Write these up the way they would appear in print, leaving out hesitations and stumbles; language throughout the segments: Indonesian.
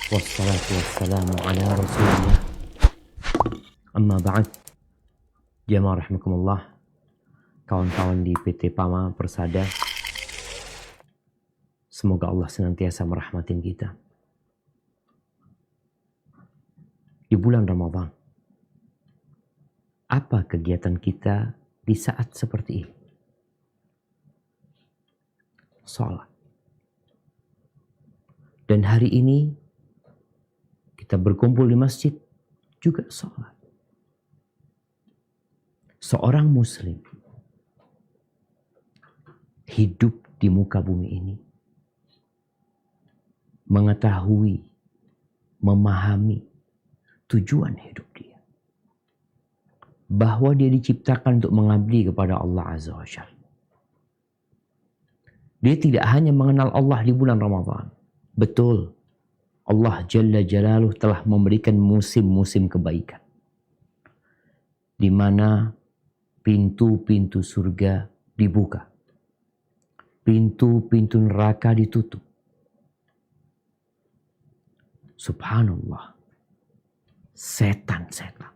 Wassalatu wassalamu ala rasulillah. Amma ba'd. Jamaah rahimakumullah, kawan-kawan di PT Pama Persada, semoga Allah senantiasa merahmatin kita. Di bulan Ramadan, apa kegiatan kita di saat seperti ini? Salat. Dan hari ini kita berkumpul di masjid juga salat. Seorang muslim hidup di muka bumi ini mengetahui, memahami tujuan hidup dia. Bahwa dia diciptakan untuk mengabdi kepada Allah Azza wa Jalla. Dia tidak hanya mengenal Allah di bulan Ramadan. Betul, Allah Jalla Jalaluh telah memberikan musim-musim kebaikan. Di mana pintu-pintu surga dibuka. Pintu-pintu neraka ditutup. Subhanallah. Setan-setan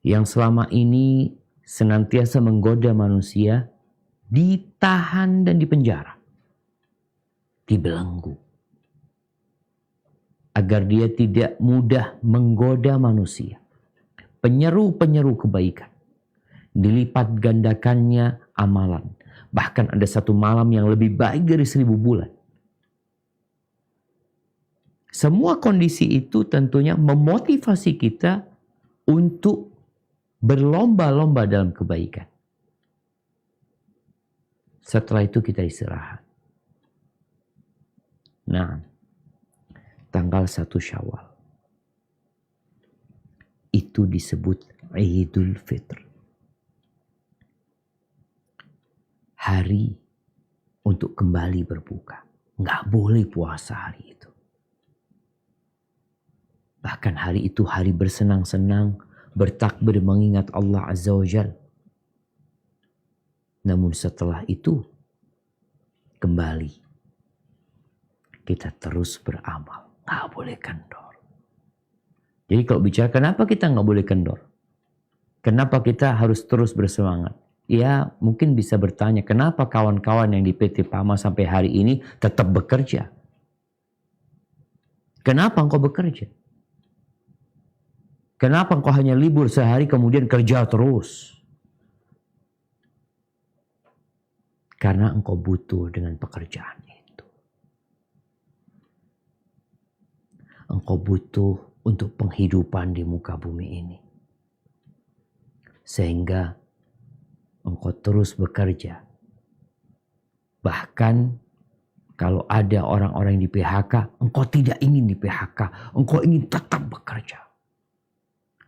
yang selama ini senantiasa menggoda manusia ditahan dan dipenjara. Dibelenggu. Agar dia tidak mudah menggoda manusia. Penyeru-penyeru kebaikan. Dilipat gandakannya amalan. Bahkan ada satu malam yang lebih baik dari 1000 bulan. Semua kondisi itu tentunya memotivasi kita untuk berlomba-lomba dalam kebaikan. Setelah itu kita istirahat. Nah, tanggal 1 Syawal. Itu disebut Idul Fitr. Hari untuk kembali berbuka. Nggak boleh puasa hari itu. Bahkan hari itu hari bersenang-senang, bertakbir mengingat Allah Azza wa Jalla. Namun setelah itu, kembali. Kita terus beramal. Nggak boleh kendor. Jadi kalau bicara kenapa kita nggak boleh kendor? Kenapa kita harus terus bersemangat? Ya mungkin bisa bertanya, kenapa kawan-kawan yang di PT Pama sampai hari ini tetap bekerja? Kenapa engkau bekerja? Kenapa engkau hanya libur sehari kemudian kerja terus? Karena engkau butuh dengan pekerjaan itu. Engkau butuh untuk penghidupan di muka bumi ini. Sehingga engkau terus bekerja. Bahkan kalau ada orang-orang yang di PHK, engkau tidak ingin di PHK. Engkau ingin tetap bekerja.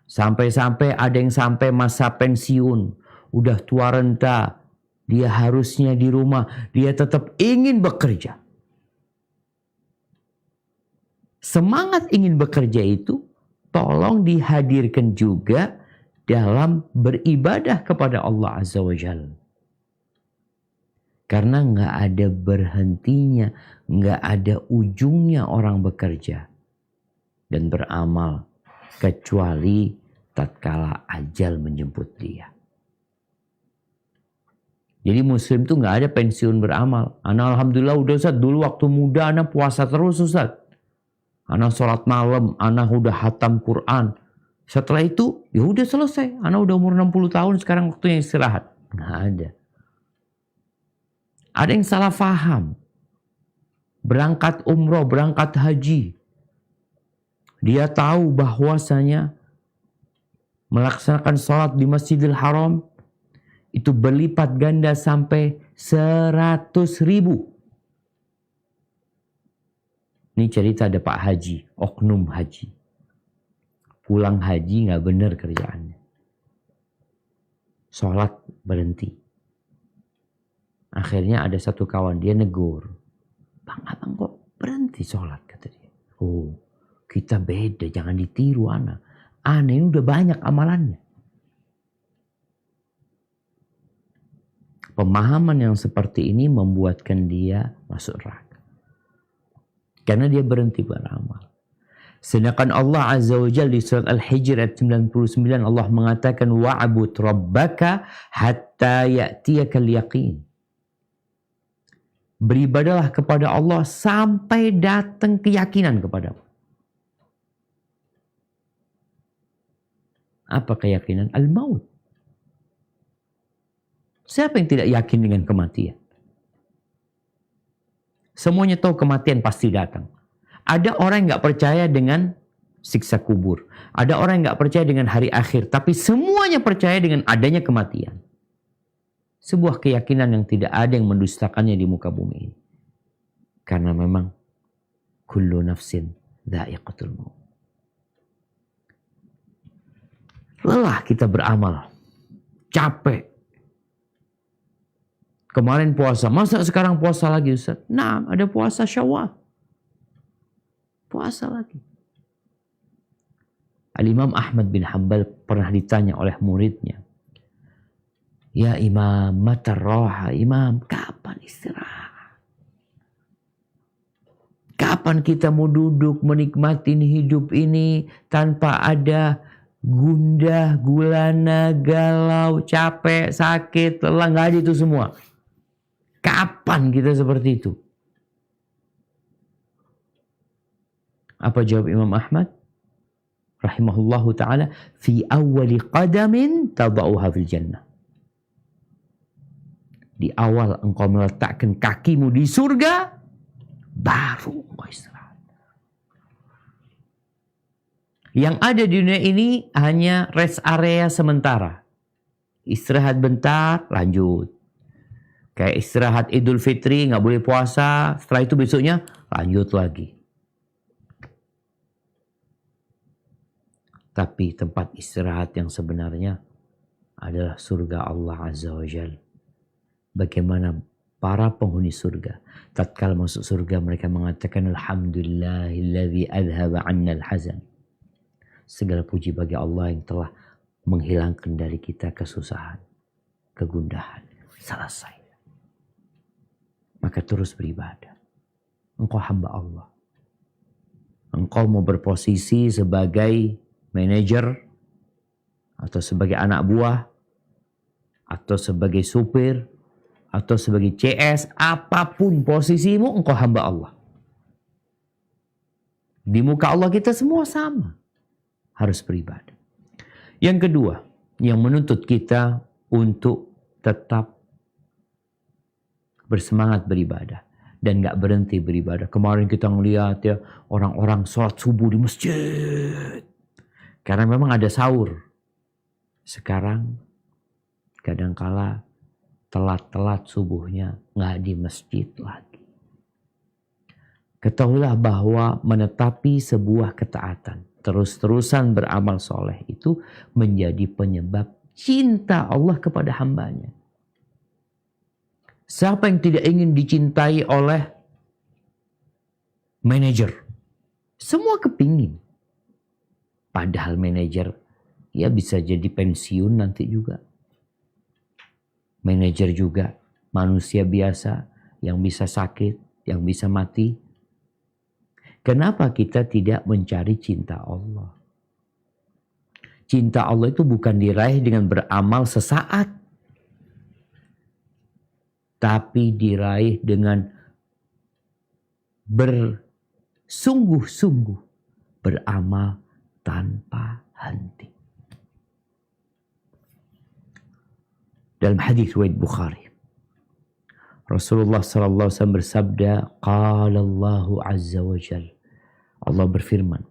Sampai-sampai ada yang sampai masa pensiun. Udah tua renta. Dia harusnya di rumah. Dia tetap ingin bekerja. Semangat ingin bekerja itu tolong dihadirkan juga dalam beribadah kepada Allah Azza wa Jalla. Karena nggak ada berhentinya, nggak ada ujungnya orang bekerja dan beramal kecuali tatkala ajal menjemput dia. Jadi muslim tuh nggak ada pensiun beramal. Ana alhamdulillah udah Ustaz, dulu waktu muda ana puasa terus Ustaz. Ana sholat malam, ana udah hatam Quran. Setelah itu ya udah selesai. Ana udah umur 60 tahun sekarang waktunya istirahat. Nggak ada. Ada yang salah faham. Berangkat umroh, berangkat haji. Dia tahu bahwasanya melaksanakan sholat di Masjidil Haram itu berlipat ganda sampai 100.000. Ini cerita ada Pak Haji, oknum haji. Pulang haji nggak benar kerjaannya. Sholat berhenti. Akhirnya ada satu kawan dia negur. Bang, abang kok berhenti sholat, kata dia. Oh, kita beda, jangan ditiru anak. Aneh ini udah banyak amalannya. Pemahaman yang seperti ini membuatkan dia masuk neraka. Karena dia berhenti beramal. Sedangkan Allah Azza wa Jalla di surat Al-Hijr ayat 99 Allah mengatakan wa'bud rabbaka hatta ya'tiyakal yaqin. Beribadalah kepada Allah sampai datang keyakinan kepadamu. Apa keyakinan? Al-maut. Siapa yang tidak yakin dengan kematian? Semuanya tahu kematian pasti datang. Ada orang yang gak percaya dengan siksa kubur. Ada orang yang gak percaya dengan hari akhir. Tapi semuanya percaya dengan adanya kematian. Sebuah keyakinan yang tidak ada yang mendustakannya di muka bumi ini. Karena memang kullu nafsin dha'iqatul maut. Lelah kita beramal. Capek. Kemarin puasa. Masa sekarang puasa lagi Ustaz? Nah, ada puasa Syawal. Puasa lagi. Al-Imam Ahmad bin Hanbal pernah ditanya oleh muridnya. Ya Imam, mata roha. Imam, kapan istirahat? Kapan kita mau duduk menikmati hidup ini tanpa ada gundah, gulana, galau, capek, sakit, lelah, nggak ada itu semua. Kapan kita seperti itu? Apa jawab Imam Ahmad? Rahimahullahu ta'ala. Fi awali qadamin tada'uha fil jannah. Di awal engkau meletakkan kakimu di surga, baru engkau istirahat. Yang ada di dunia ini hanya rest area sementara. Istirahat bentar, lanjut. Kayak istirahat Idul Fitri, nggak boleh puasa. Setelah itu besoknya lanjut lagi. Tapi tempat istirahat yang sebenarnya adalah surga Allah Azza wa Jalla. Bagaimana para penghuni surga tatkala masuk surga mereka mengatakan alhamdulillahilladzi adhaba 'anna al-hazan. Segala puji bagi Allah yang telah menghilangkan dari kita kesusahan, kegundahan. Selesai. Maka terus beribadah. Engkau hamba Allah. Engkau mau berposisi sebagai manajer atau sebagai anak buah atau sebagai supir atau sebagai CS, apapun posisimu, engkau hamba Allah. Di muka Allah kita semua sama. Harus beribadah. Yang kedua, yang menuntut kita untuk tetap bersemangat beribadah. Dan gak berhenti beribadah. Kemarin kita ngeliat ya, orang-orang sholat subuh di masjid. Karena memang ada sahur. Sekarang, kadangkala telat-telat subuhnya nggak di masjid lagi. Ketahuilah bahwa menetapi sebuah ketaatan, terus-terusan beramal soleh itu menjadi penyebab cinta Allah kepada hambanya. Siapa yang tidak ingin dicintai oleh manajer? Semua kepingin. Padahal manajer ya bisa jadi pensiun nanti juga. Manajer juga manusia biasa yang bisa sakit, yang bisa mati. Kenapa kita tidak mencari cinta Allah? Cinta Allah itu bukan diraih dengan beramal sesaat. Tapi diraih dengan bersungguh-sungguh beramal tanpa henti. Dalam hadis riwayat Bukhari, Rasulullah sallallahu alaihi wasallam bersabda, qala Allahu azza wa jalla. Allah berfirman.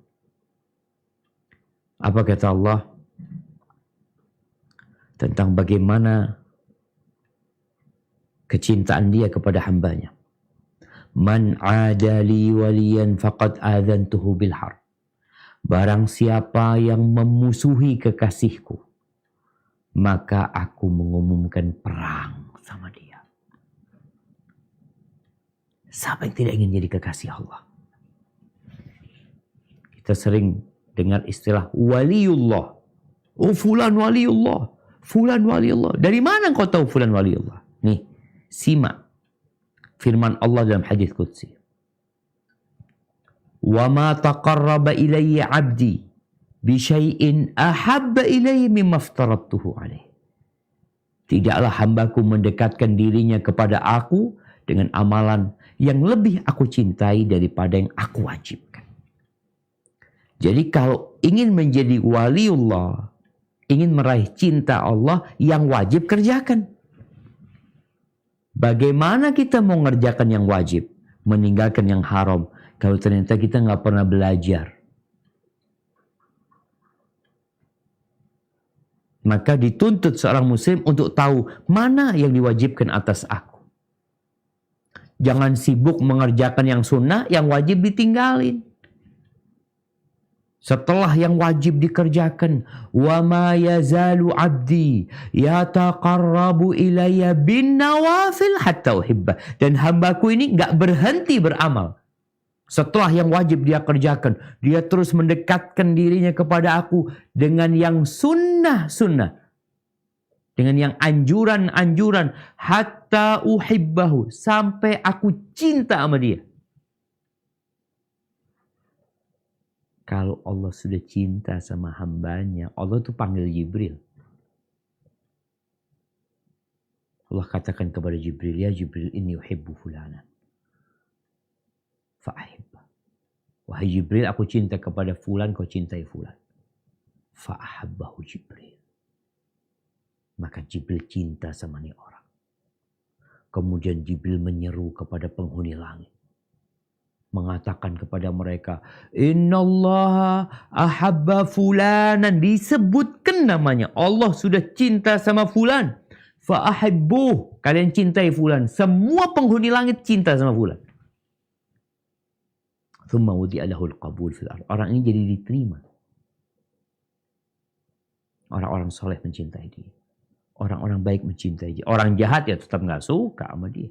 Apa kata Allah? Tentang bagaimana kecintaan dia kepada hambanya. Man adali waliyan faqad adzantuhu bil harb. Barang siapa yang memusuhi kekasihku, maka aku mengumumkan perang sama dia. Siapa yang tidak ingin jadi kekasih Allah? Kita sering dengar istilah waliullah. Oh fulan waliullah. Fulan waliullah. Dari mana kau tahu fulan waliullah? Nih, simak firman Allah dalam hadis qudsi. Wa ma taqarraba ilayya 'abdi bi syai'in ahabba ilayya mimma aftaradtuhu alaih. Tidaklah hambaku mendekatkan dirinya kepada aku dengan amalan yang lebih aku cintai daripada yang aku wajibkan. Jadi kalau ingin menjadi waliullah, ingin meraih cinta Allah, yang wajib kerjakan. Bagaimana kita mau ngerjakan yang wajib, meninggalkan yang haram, kalau ternyata kita nggak pernah belajar? Maka dituntut seorang muslim untuk tahu mana yang diwajibkan atas aku. Jangan sibuk mengerjakan yang sunnah, yang wajib ditinggalin. Setelah yang wajib dikerjakan, wa ma yazalu 'abdi yataqarrabu ilayya bin nawafil hatta uhibba. Dan hambaku ini enggak berhenti beramal. Setelah yang wajib dia kerjakan, dia terus mendekatkan dirinya kepada aku dengan yang sunnah-sunnah. Dengan yang anjuran-anjuran. Hatta uhibbahu. Sampai aku cinta sama dia. Kalau Allah sudah cinta sama hambanya, Allah tuh panggil Jibril. Allah katakan kepada Jibril, ya Jibril, inni uhibbu fulana. Fa'ahibba. Wahai Jibril, aku cinta kepada fulan, kau cintai fulan. Fa'ahabbahu Jibril. Maka Jibril cinta sama nih orang. Kemudian Jibril menyeru kepada penghuni langit. Mengatakan kepada mereka, innallaha ahabba fulanan. Disebutkan namanya. Allah sudah cinta sama fulan. Fa'ahibbuh. Kalian cintai fulan. Semua penghuni langit cinta sama fulan. Thumma wudi'a lahul qabul fil ardh. Orang ini jadi diterima. Orang-orang soleh mencintai dia. Orang-orang baik mencintai dia. Orang jahat ya tetap gak suka sama dia.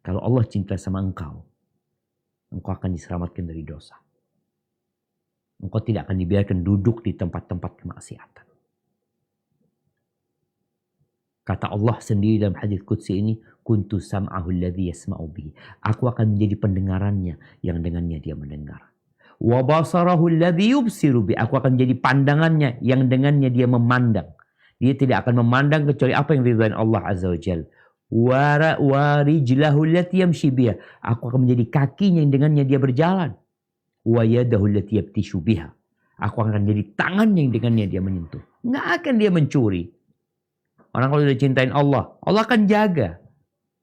Kalau Allah cinta sama engkau, engkau akan diselamatkan dari dosa. Engkau tidak akan dibiarkan duduk di tempat-tempat kemaksiatan. Kata Allah sendiri dalam hadis qudsi ini, kuntu sam'ahu alladhi yasma'u bihi. Aku akan menjadi pendengarannya yang dengannya dia mendengar. Wa basarahu alladhi yubsiru bihi. Aku akan menjadi pandangannya yang dengannya dia memandang. Dia tidak akan memandang kecuali apa yang diridhai Allah Azza wa Jalla. Wa rijlahu allati yamshi biha. Aku akan menjadi kakinya yang dengannya dia berjalan. Wa yadahu allati yabtishu biha. Aku akan menjadi tangannya yang dengannya dia menyentuh. Enggak akan dia mencuri. Orang kalau sudah cintain Allah, Allah akan jaga.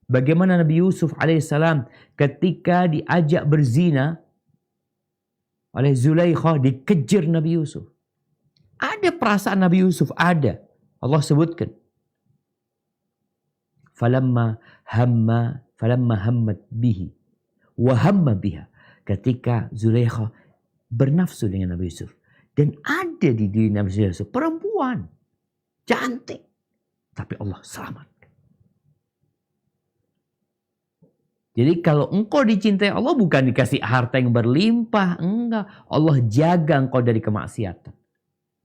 Bagaimana Nabi Yusuf alaihissalam ketika diajak berzina oleh Zulaikha, dikejar Nabi Yusuf. Ada perasaan Nabi Yusuf, ada. Allah sebutkan. Falamma hammat bihi wa hamma biha. Ketika Zulaikha bernafsu dengan Nabi Yusuf. Dan ada di diri Nabi Yusuf perempuan. Cantik. Tapi Allah selamatkan. Jadi kalau engkau dicintai Allah bukan dikasih harta yang berlimpah. Enggak. Allah jaga engkau dari kemaksiatan.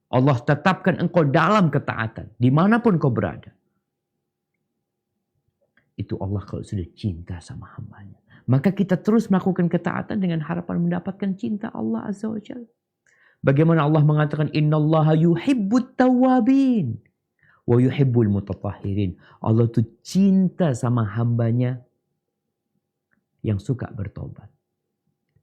Allah tetapkan engkau dalam ketaatan. Dimanapun kau berada. Itu Allah kalau sudah cinta sama hambanya. Maka kita terus melakukan ketaatan dengan harapan mendapatkan cinta Allah Azza wa Jalla. Bagaimana Allah mengatakan, innallaha yuhibbut tawwabin. Wa yuhibbul mutatahhirin. Allah tuh cinta sama hambanya yang suka bertobat.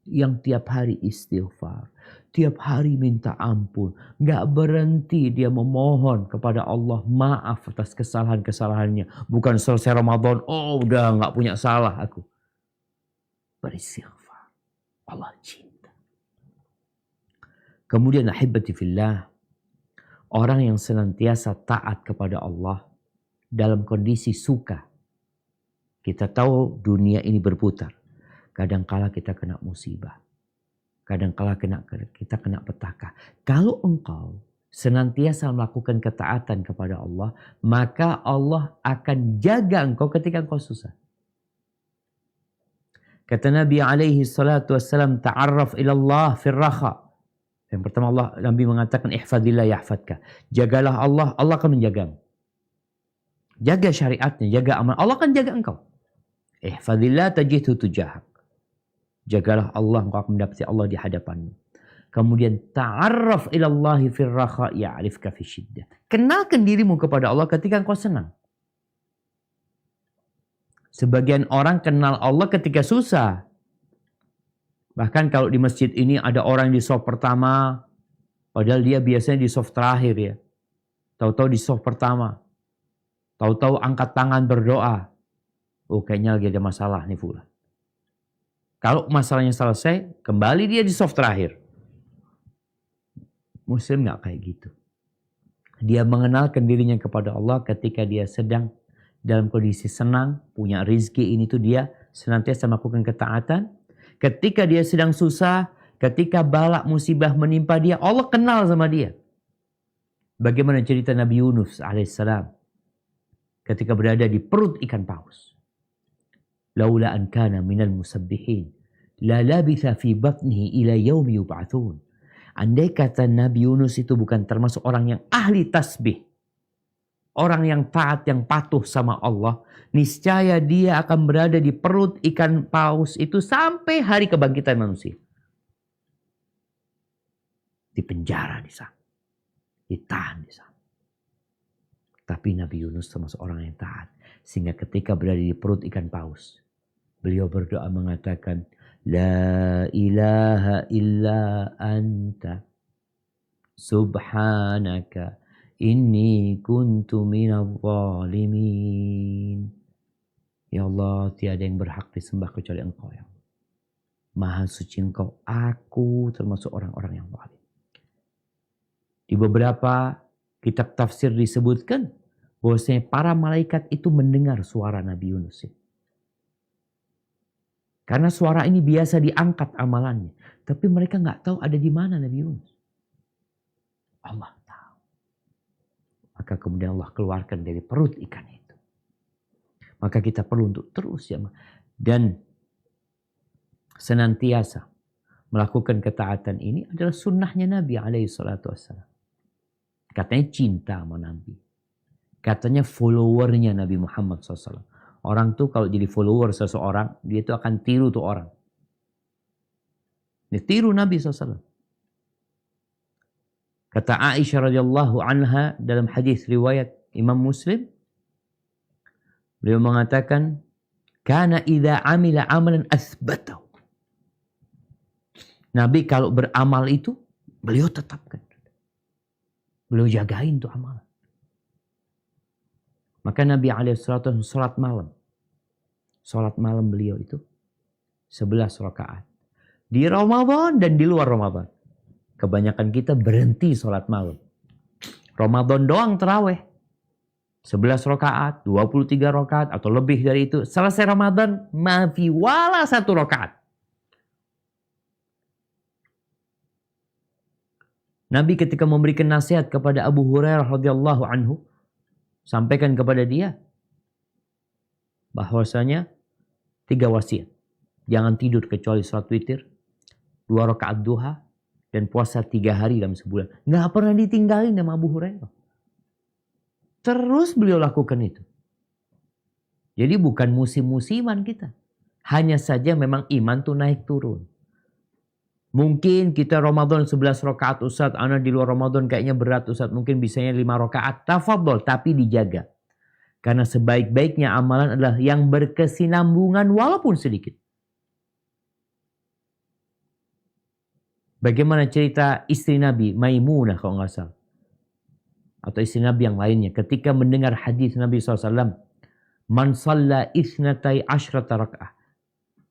Yang tiap hari istighfar. Tiap hari minta ampun. Gak berhenti dia memohon kepada Allah maaf atas kesalahan-kesalahannya. Bukan selesai Ramadan, oh udah gak punya salah aku. Beristighfar. Allah cinta. Kemudian ahibati fillah. Orang yang senantiasa taat kepada Allah dalam kondisi suka. Kita tahu dunia ini berputar. Kadangkala kita kena musibah. Kadangkala kita kena petaka. Kalau engkau senantiasa melakukan ketaatan kepada Allah, maka Allah akan jaga engkau ketika engkau susah. Kata Nabi alaihi salatu wassalam, ta'arraf ilallah firraha. Yang pertama Nabi mengatakan ihfadillah yahfadka. Jagalah Allah, Allah akan menjagamu. Jaga syariatnya, jaga amal. Allah akan jaga engkau. Ihfadillah tajidhu tujahak. Jagalah Allah, engkau akan mendapati Allah di hadapanmu. Kemudian ta'arraf ilallahi fir raha ya'rifka fi syiddah. Kenalkan dirimu kepada Allah ketika engkau senang. Sebagian orang kenal Allah ketika susah. Bahkan kalau di masjid ini ada orang di soft pertama, padahal dia biasanya di soft terakhir ya. Tahu-tahu di soft pertama. Tahu-tahu angkat tangan berdoa. Oh kayaknya lagi ada masalah nih fulan. Kalau masalahnya selesai, kembali dia di soft terakhir. Muslim gak kayak gitu. Dia mengenalkan dirinya kepada Allah ketika dia sedang dalam kondisi senang, punya rizki ini tuh dia senantiasa melakukan ketaatan. Ketika dia sedang susah, ketika bala musibah menimpa dia, Allah kenal sama dia. Bagaimana cerita Nabi Yunus alaihissalam ketika berada di perut ikan paus. Laula an kana minal musabbihin la labitha fi batnihi ila yaumi yub'atsun. Andai kata Nabi Yunus itu bukan termasuk orang yang ahli tasbih, orang yang taat, yang patuh sama Allah, niscaya dia akan berada di perut ikan paus itu sampai hari kebangkitan manusia. Di penjara di sana. Ditahan di sana. Tapi Nabi Yunus termasuk orang yang taat. Sehingga ketika berada di perut ikan paus, beliau berdoa mengatakan, La ilaha illa anta subhanaka inni kuntu minadh dhalimin. Ya Allah, tiada yang berhak disembah kecuali Engkau ya Allah. Maha suci Engkau, aku termasuk orang-orang yang zalim. Di beberapa kitab tafsir disebutkan bahwasanya para malaikat itu mendengar suara Nabi Yunus. Karena suara ini biasa diangkat amalannya. Tapi mereka nggak tahu ada di mana Nabi Yunus. Allah tahu. Maka kemudian Allah keluarkan dari perut ikan itu. Maka kita perlu untuk terus ya. Dan senantiasa melakukan ketaatan ini adalah sunnahnya Nabi SAW. Katanya cinta sama Nabi. Katanya followernya Nabi Muhammad SAW. Orang tuh kalau jadi follower seseorang, dia tuh akan tiru tuh orang. Dia tiru Nabi SAW. Kata Aisyah radhiyallahu anha dalam hadis riwayat Imam Muslim, beliau mengatakan, "Kana idza amila amalan asbatahu." Nabi kalau beramal itu, beliau tetapkan. Beliau jagain tuh amalan. Maka Nabi alaihissalam sholat malam. Sholat malam beliau itu 11 rakaat. Di Ramadan dan di luar Ramadan. Kebanyakan kita berhenti sholat malam. Ramadan doang terawih. 11 rakaat, 23 rakaat atau lebih dari itu. Selesai Ramadan, mafi wala 1 rakaat. Nabi ketika memberikan nasihat kepada Abu Hurairah radhiyallahu anhu, sampaikan kepada dia bahwasanya 3 wasiat. Jangan tidur kecuali sholat witir, 2 rakaat duha, dan puasa 3 hari dalam sebulan. Nggak pernah ditinggalin sama Abu Hurairah. Terus beliau lakukan itu. Jadi bukan musim-musiman kita. Hanya saja memang iman tuh naik turun. Mungkin kita Ramadan 11 rakaat Ustaz, ana di luar Ramadan kayaknya berat Ustaz, mungkin bisanya 5 rakaat. Tafadhol, tapi dijaga. Karena sebaik-baiknya amalan adalah yang berkesinambungan walaupun sedikit. Bagaimana cerita istri Nabi, Maimunah kalau nggak salah. Atau istri Nabi yang lainnya. Ketika mendengar hadis Nabi SAW. Man salla isnatai ashrata raka'ah.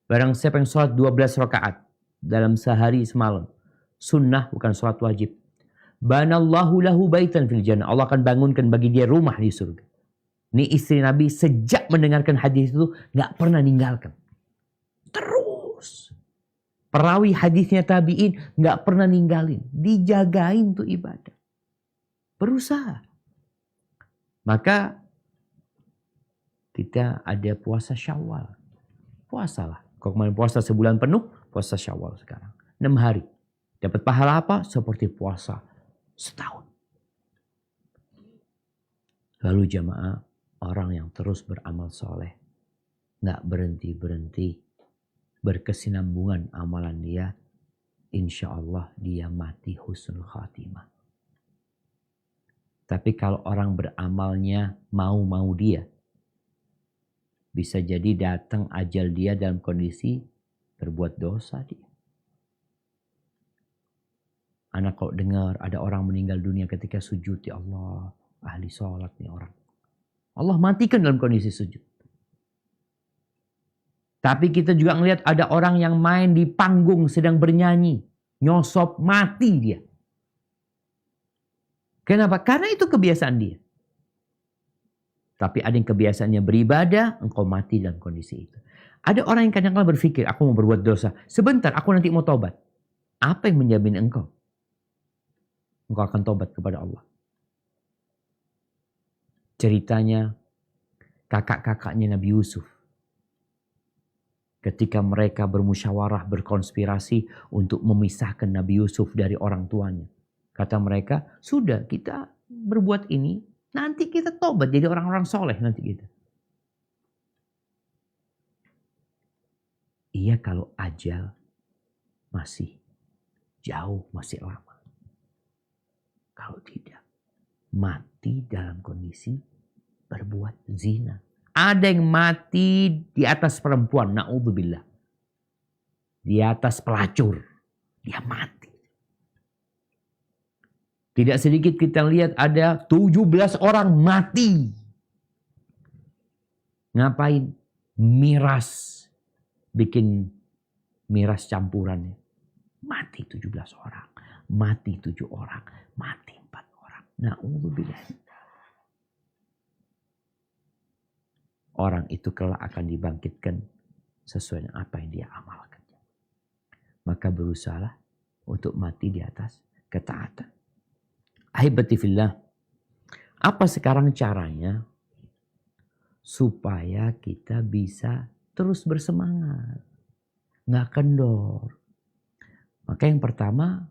Barang siapa yang sholat 12 rakaat. Dalam sehari semalam. Sunnah bukan sholat wajib. Banallahu lahu baitan fil jannah. Allah akan bangunkan bagi dia rumah di surga. Ini istri Nabi sejak mendengarkan hadis itu gak pernah ninggalkan. Terus. Perawi hadisnya tabi'in gak pernah ninggalin. Dijagain tuh ibadah. Berusaha. Maka kita ada puasa Syawal. Puasalah. Kalau kemarin puasa sebulan penuh, puasa Syawal sekarang. 6 hari. Dapat pahala apa? Seperti puasa setahun. Lalu jamaah, orang yang terus beramal soleh. Nggak berhenti-berhenti. berkesinambungan amalan dia, insya Allah dia mati husnul khatimah. Tapi kalau orang beramalnya mau-mau dia, bisa jadi datang ajal dia dalam kondisi berbuat dosa dia. Anak kalau dengar ada orang meninggal dunia ketika sujud, ya Allah, ahli sholat nih orang. Allah matikan dalam kondisi sujud. Tapi kita juga ngelihat ada orang yang main di panggung sedang bernyanyi. Nyosop, mati dia. Kenapa? Karena itu kebiasaan dia. Tapi ada yang kebiasaannya beribadah, engkau mati dalam kondisi itu. Ada orang yang kadang-kadang berpikir, aku mau berbuat dosa. Sebentar, aku nanti mau tobat. Apa yang menjamin engkau? Engkau akan tobat kepada Allah. Ceritanya kakak-kakaknya Nabi Yusuf. Ketika mereka bermusyawarah, berkonspirasi untuk memisahkan Nabi Yusuf dari orang tuanya. Kata mereka, sudah kita berbuat ini, nanti kita tobat jadi orang-orang soleh nanti kita. Iya kalau ajal masih jauh, masih lama. Kalau tidak, mati dalam kondisi berbuat zina. Ada yang mati di atas perempuan, na'udzubillah. Di atas pelacur, dia mati. Tidak sedikit kita lihat ada 17 orang mati. Ngapain? Miras. Bikin miras campurannya. Mati 17 orang. Mati 7 orang. Mati 4 orang. Na'udzubillah. Orang itu kelak akan dibangkitkan sesuai dengan apa yang dia amalkan. Maka berusahalah untuk mati di atas ketaatan. Ahibati fillah, apa sekarang caranya supaya kita bisa terus bersemangat, nggak kendor? Maka yang pertama,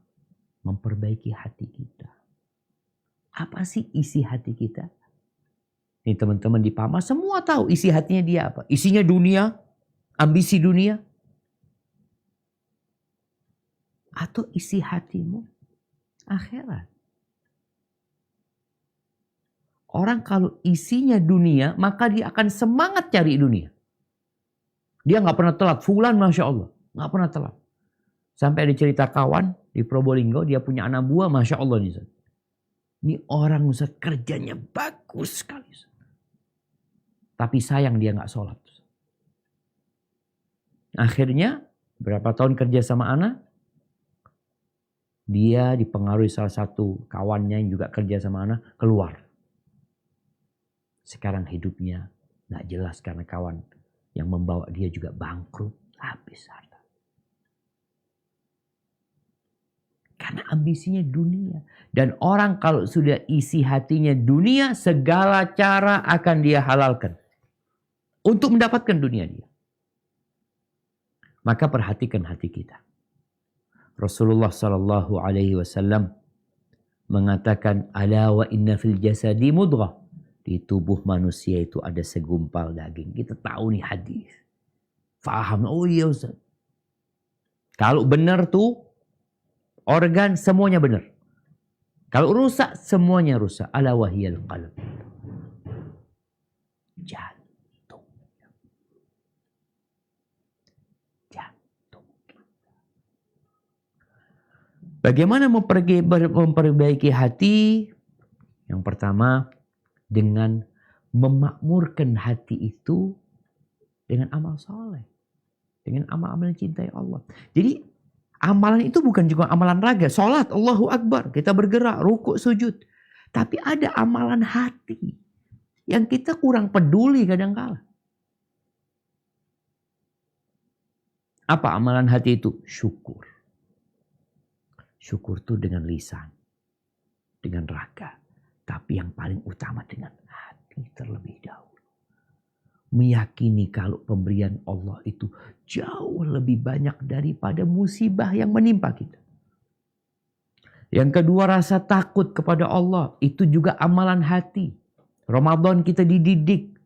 memperbaiki hati kita. Apa sih isi hati kita? Ini teman-teman di PAMA semua tahu isi hatinya dia apa. Isinya dunia, ambisi dunia. Atau isi hatimu akhirat. Orang kalau isinya dunia, maka dia akan semangat cari dunia. Dia nggak pernah telat. Fulan Masya Allah. Nggak pernah telat. Sampai ada cerita kawan di Probolinggo, dia punya anak buah, Masya Allah nih Ustaz. Ini orang Ustaz kerjanya bagus sekali Ustaz. Tapi sayang dia nggak sholat. Akhirnya berapa tahun kerja sama anak, dia dipengaruhi salah satu kawannya yang juga kerja sama anak, keluar. Sekarang hidupnya gak jelas karena kawan yang membawa dia juga bangkrut, habis harta. Karena ambisinya dunia. Dan orang kalau sudah isi hatinya dunia, segala cara akan dia halalkan. Untuk mendapatkan dunia dia. Maka perhatikan hati kita. Rasulullah SAW mengatakan, ala wa inna fil jasadi mudghah. Di tubuh manusia itu ada segumpal daging. Kita tahu nih hadis. Faham. Oh iya Ustaz. Kalau benar tuh organ semuanya benar. Kalau rusak semuanya rusak. Ala wahiyal qalb. Jantung. Jantung. Bagaimana memperbaiki hati? Yang pertama, dengan memakmurkan hati itu dengan amal soleh. Dengan amal-amal yang cintai Allah. Jadi amalan itu bukan cuma amalan raga. Salat, Allahu Akbar. Kita bergerak, rukuk, sujud. Tapi ada amalan hati. Yang kita kurang peduli kadang-kala. Apa amalan hati itu? Syukur. Syukur itu dengan lisan. Dengan raga. Tapi yang paling utama dengan hati terlebih dahulu. Meyakini kalau pemberian Allah itu jauh lebih banyak daripada musibah yang menimpa kita. Yang kedua, rasa takut kepada Allah. Itu juga amalan hati. Ramadan kita dididik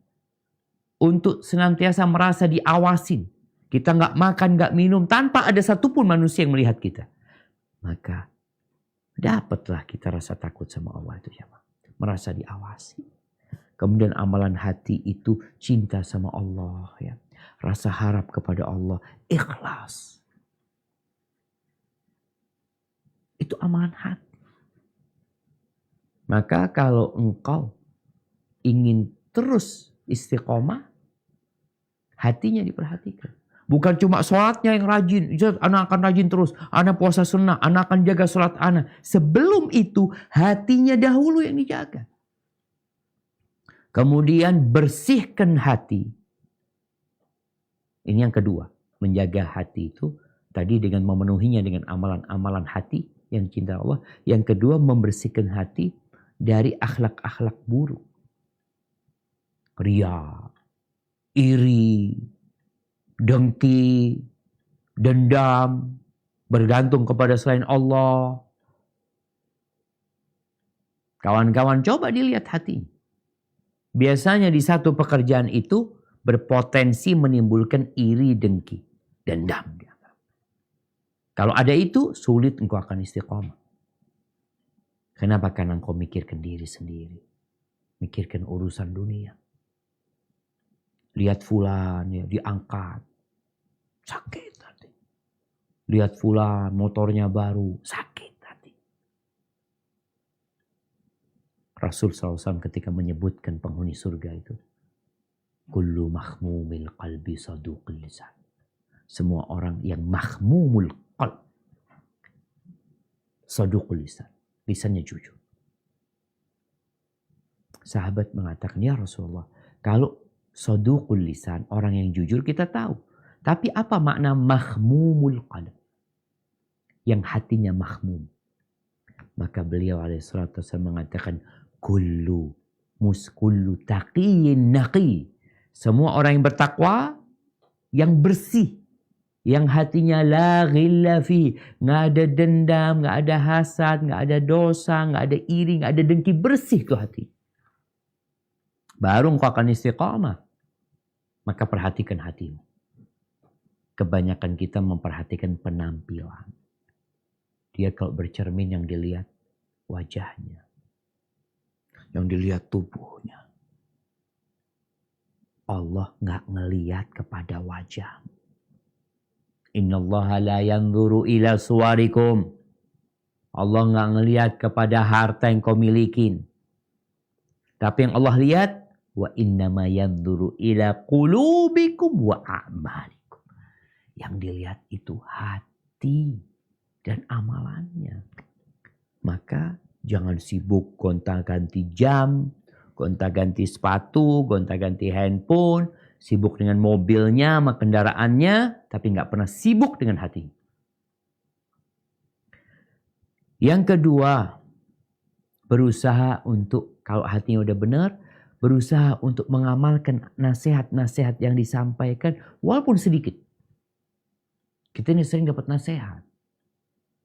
untuk senantiasa merasa diawasin. kita nggak makan, nggak minum, tanpa ada satupun manusia yang melihat kita. Maka dapatlah kita rasa takut sama Allah itu ya, merasa diawasi. Kemudian amalan hati itu cinta sama Allah ya, rasa harap kepada Allah, ikhlas. Itu amalan hati. Maka kalau engkau ingin terus istiqomah, hatinya diperhatikan. Bukan cuma sholatnya yang rajin. Anak akan rajin terus. Anak puasa sunnah. Anak akan jaga sholat anak. Sebelum itu hatinya dahulu yang dijaga. Kemudian bersihkan hati. Ini yang kedua. Menjaga hati itu tadi dengan memenuhinya dengan amalan-amalan hati yang cinta Allah. Yang kedua membersihkan hati dari akhlak-akhlak buruk. Riya, iri, dengki, dendam, bergantung kepada selain Allah. Kawan-kawan coba dilihat hati. Biasanya di satu pekerjaan itu berpotensi menimbulkan iri, dengki, dendam. Kalau ada itu sulit engkau akan istiqomah. Kenapa? Karena engkau mikirkan diri sendiri. Mikirkan urusan dunia. Lihat fulan ya diangkat. Sakit hati. Lihat fulan motornya baru. Sakit hati. Rasul SAW ketika menyebutkan penghuni surga itu. Kullu mahmumil qalbi saduqil lisan. Semua orang yang mahmumul qalb. Saduqul lisan. Lisannya jujur. Sahabat mengatakan, ya Rasulullah, kalau saduqul lisan, orang yang jujur kita tahu. Tapi apa makna mahmumul qalb? Yang hatinya mahmum. Maka beliau alaihissalatu wassalam mengatakan, kullu taqiyyin naqi. Semua orang yang bertakwa, yang bersih. Yang hatinya la ghilla fi. Nggak ada dendam, nggak ada hasad, nggak ada dosa, nggak ada iri, nggak ada dengki. Bersih tuh hati. Baru engkau akan istiqamah. Maka perhatikan hatimu. Kebanyakan kita memperhatikan penampilan. Dia kalau bercermin yang dilihat wajahnya. Yang dilihat tubuhnya. Allah nggak ngelihat kepada wajah. Innallaha la yanzuru ila suwarikum. Allah nggak ngelihat kepada harta yang kau milikin. Tapi yang Allah lihat, wa innama yanzuru ila qulubikum wa a'malikum. Yang dilihat itu hati dan amalannya. Maka jangan sibuk gonta-ganti jam, gonta-ganti sepatu, gonta-ganti handphone, sibuk dengan mobilnya sama kendaraannya, tapi nggak pernah sibuk dengan hati. Yang kedua, berusaha untuk, kalau hatinya udah benar, berusaha untuk mengamalkan nasihat-nasihat yang disampaikan, walaupun sedikit. Kita ini sering dapat nasihat.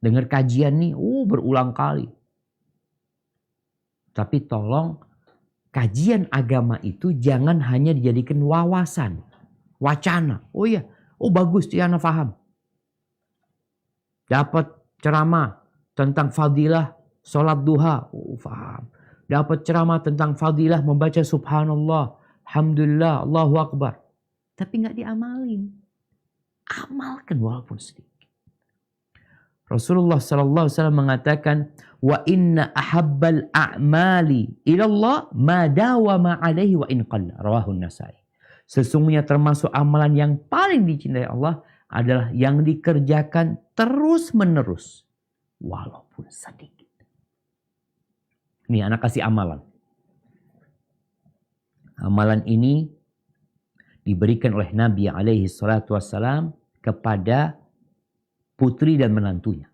Dengar kajian nih, berulang kali. Tapi tolong, kajian agama itu jangan hanya dijadikan wawasan, wacana. Oh iya, bagus dia anak paham. Dapat ceramah tentang fadilah sholat duha, paham. Dapat ceramah tentang fadilah membaca subhanallah, alhamdulillah, Allahu akbar. Tapi nggak diamalin. Amalkan walaupun sedikit. Rasulullah SAW mengatakan, wa inna ahabbal a'mali ilallah ma dawama alaihi wa in qalla. Rawahun Nasai. Sesungguhnya termasuk amalan yang paling dicintai Allah adalah yang dikerjakan terus menerus. Walaupun sedikit. Ini anak kasih amalan. Amalan ini diberikan oleh Nabi alaihi salatu wassalam kepada putri dan menantunya.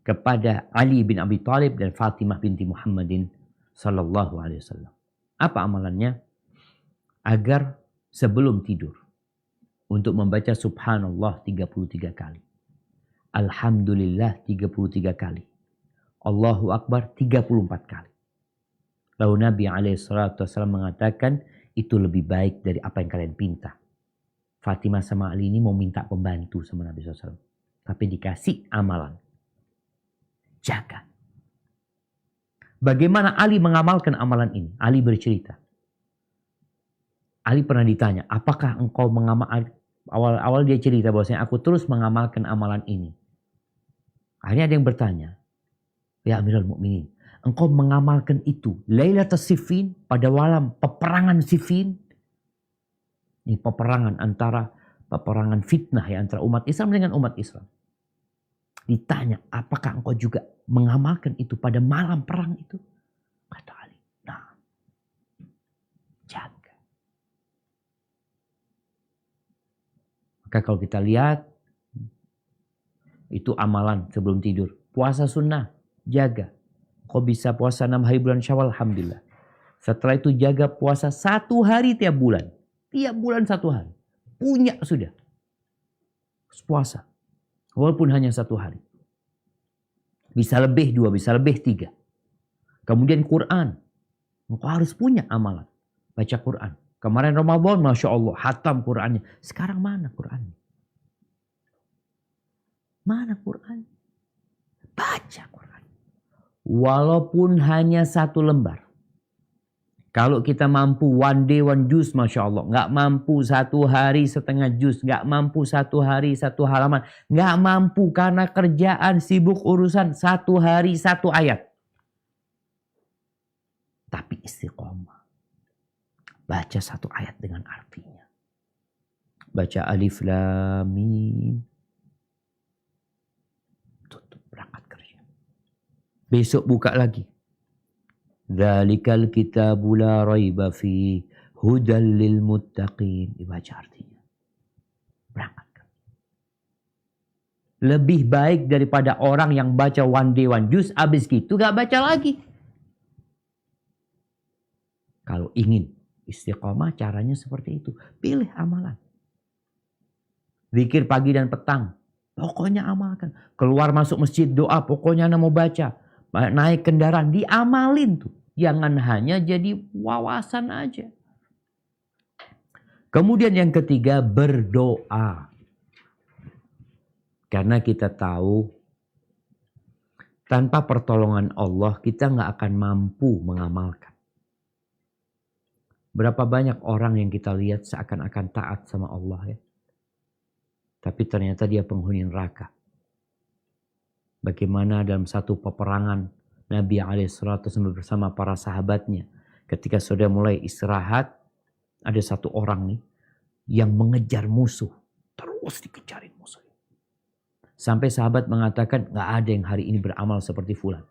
Kepada Ali bin Abi Thalib dan Fatimah binti Muhammadin sallallahu alaihi wasallam. Apa amalannya? Agar sebelum tidur untuk membaca subhanallah 33 kali. Alhamdulillah 33 kali. Allahu Akbar 34 kali. Lalu Nabi alaihi salatu wasallam mengatakan itu lebih baik dari apa yang kalian pinta. Fatimah sama Ali ini mau minta pembantu sama Nabi SAW. Tapi dikasih amalan. Jaga. Bagaimana Ali mengamalkan amalan ini? Ali bercerita. Ali pernah ditanya, apakah engkau awal-awal dia cerita bahwasanya aku terus mengamalkan amalan ini. Akhirnya ada yang bertanya, ya Amirul Mukminin, engkau mengamalkan itu Lailatul Siffin, pada malam peperangan Siffin. Ini peperangan fitnah ya antara umat Islam dengan umat Islam. Ditanya, apakah engkau juga mengamalkan itu pada malam perang itu? Kata Ali, nah, jaga. Maka kalau kita lihat, itu amalan sebelum tidur. Puasa sunnah, jaga. Kau bisa puasa 6 hari bulan Syawal, alhamdulillah. Setelah itu jaga puasa 1 hari tiap bulan. Tiap bulan 1 hari. Punya sudah. Puasa. Walaupun hanya 1 hari. Bisa lebih 2, bisa lebih 3. Kemudian Quran. Engkau harus punya amalan. Baca Quran. Kemarin Ramadan, Masya Allah, hatam Qurannya. Sekarang mana Qurannya? Mana Quran? Baca Quran. Walaupun hanya 1 lembar. Kalau kita mampu one day one juz, Masya Allah. Nggak mampu 1 hari setengah juz. Nggak mampu 1 hari 1 halaman. Nggak mampu karena kerjaan sibuk urusan 1 hari 1 ayat. Tapi istiqomah. Baca 1 ayat dengan artinya. Baca alif lam mim. Tutup, berangkat kerja. Besok buka lagi. Dzalikal kitabu la raiba fi hudal lil muttaqin. Dibaca artinya. Berangkat. Lebih baik daripada orang yang baca one day one juz, habis gitu gak baca lagi. Kalau ingin istiqomah caranya seperti itu. Pilih amalan. Zikir pagi dan petang. Pokoknya amalkan. Keluar masuk masjid doa. Pokoknya anda mau baca. Naik kendaraan, diamalin tuh. Jangan hanya jadi wawasan aja. Kemudian yang ketiga, berdoa. Karena kita tahu, tanpa pertolongan Allah, kita nggak akan mampu mengamalkan. Berapa banyak orang yang kita lihat seakan-akan taat sama Allah ya. Tapi ternyata dia penghuni neraka. Bagaimana dalam satu peperangan Nabi SAW bersama para sahabatnya. Ketika sudah mulai istirahat. Ada satu orang nih. Yang mengejar musuh. Terus dikejarin musuh. Sampai sahabat mengatakan. Gak ada yang hari ini beramal seperti fulan.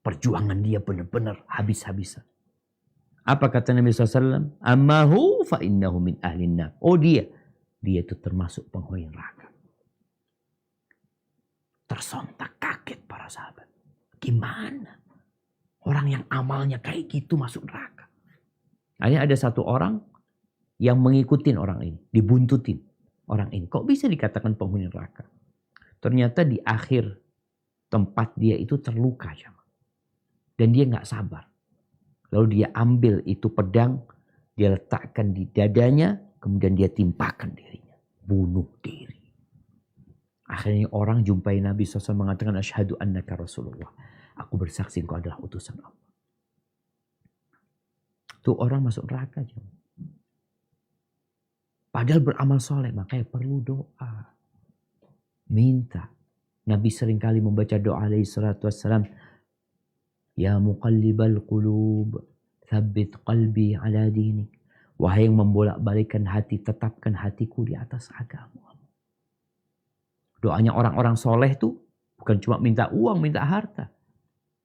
Perjuangan dia benar-benar habis-habisan. Apa kata Nabi SAW? Ammahu fa innahu min ahlin nar. Oh dia. Dia itu termasuk penghuni neraka. Tersontak kaget para sahabat. Gimana? Orang yang amalnya kayak gitu masuk neraka. Akhirnya ada satu orang yang mengikutin orang ini. Dibuntutin orang ini. Kok bisa dikatakan penghuni neraka? Ternyata di akhir tempat dia itu terluka. Dan dia gak sabar. Lalu dia ambil itu pedang. Dia letakkan di dadanya. Kemudian dia timpakan dirinya. Bunuh diri. Akhirnya orang jumpai Nabi SAW mengatakan, Asyhadu annaka Rasulullah. Aku bersaksi engkau adalah utusan Allah. Itu orang masuk neraka. Padahal beramal soleh. Makanya perlu doa. Minta. Nabi seringkali membaca doa alaihi salatu wassalam. Ya muqallibal qulub. Thabbit qalbi ala dinik. Wahai yang membolak-balikan hati. Tetapkan hatiku di atas agama. Doanya orang-orang soleh tuh bukan cuma minta uang, minta harta.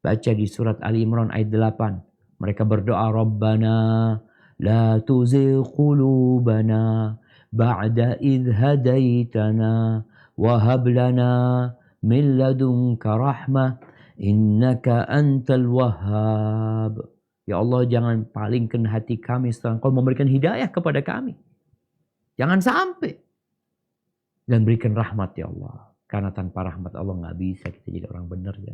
Baca di surat Ali Imran ayat 8. Mereka berdoa, Rabbana la tuzigh qulubana ba'da idh hadaitana wa hab lana min ladunka rahmah innaka antal wahhab. Ya Allah, jangan palingkan hati kami setelah Engkau memberikan hidayah kepada kami. Jangan sampai. Dan berikan rahmat ya Allah. Karena tanpa rahmat Allah gak bisa kita jadi orang benar ya.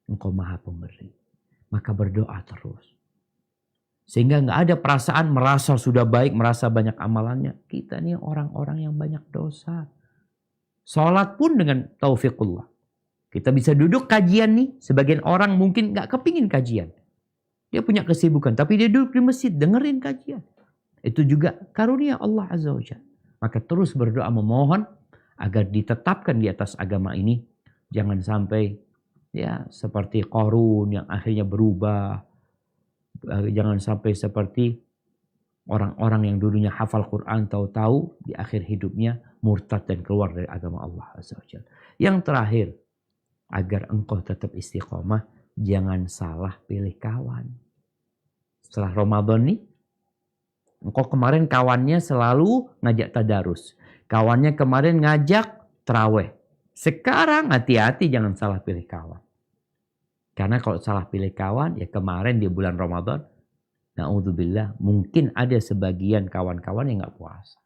Engkau maha pemberi. Maka berdoa terus. Sehingga nggak ada perasaan merasa sudah baik, merasa banyak amalannya. Kita nih orang-orang yang banyak dosa. Sholat pun dengan taufiqullah. Kita bisa duduk kajian nih. Sebagian orang mungkin nggak kepingin kajian. Dia punya kesibukan. Tapi dia duduk di masjid dengerin kajian. Itu juga karunia Allah Azza wa Jalla. Maka terus berdoa memohon agar ditetapkan di atas agama ini. Jangan sampai ya seperti Qarun yang akhirnya berubah. Jangan sampai seperti orang-orang yang dulunya hafal Quran tahu-tahu di akhir hidupnya murtad dan keluar dari agama Allah Azza wa Jalla. Yang terakhir, agar engkau tetap istiqomah, jangan salah pilih kawan. Setelah Ramadan nih, engkau kemarin kawannya selalu ngajak tadarus. Kawannya kemarin ngajak taraweh. Sekarang hati-hati jangan salah pilih kawan. Karena kalau salah pilih kawan, ya kemarin di bulan Ramadan, na'udzubillah, mungkin ada sebagian kawan-kawan yang gak puasa.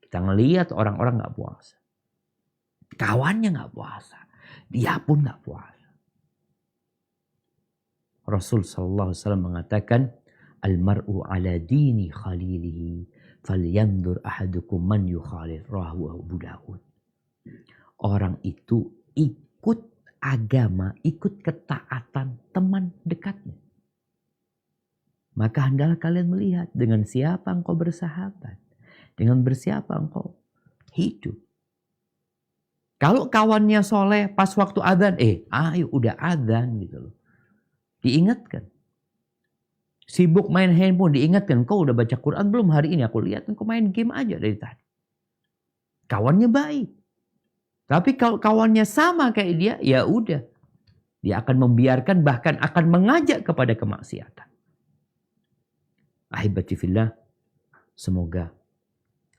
Kita ngelihat orang-orang gak puasa. Kawannya gak puasa. Dia pun gak puasa. Rasul SAW mengatakan, Al-mar'u ala dini khalilihi, falyandur ahadukum man yukhalil, rawahu Abu Dawud. Orang itu ikut agama, ikut ketaatan teman dekatnya. Maka hendaklah kalian melihat dengan siapa engkau bersahabat. Dengan bersiapa engkau hidup. Kalau kawannya soleh pas waktu adzan, ayo udah adzan gitu loh. Diingatkan. Sibuk main handphone, diingatkan. Kau udah baca Quran belum hari ini? Aku lihat engkau main game aja dari tadi. Kawannya baik. Tapi kalau kawannya sama kayak dia, ya udah. Dia akan membiarkan, bahkan akan mengajak kepada kemaksiatan. Ahibati fillah, semoga